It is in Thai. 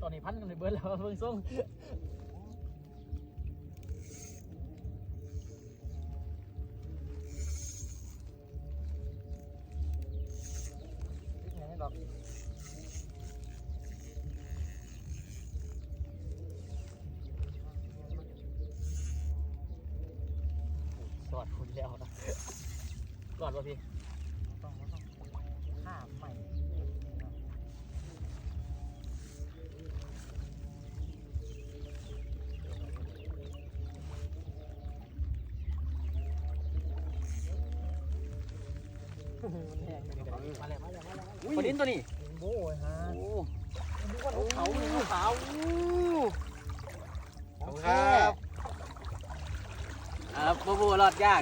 อนนี้พันกันในเบิร์ดแล้วเพิ่งส่งดอกสอดคุณแล้วนะกอดป่ะพี่ต้องข้ามใหม่มันแห้งมาแล้วตัวนี้ตัวนี้โบ้ยฮะโอ้เขาครับครับโบโบรอดยาก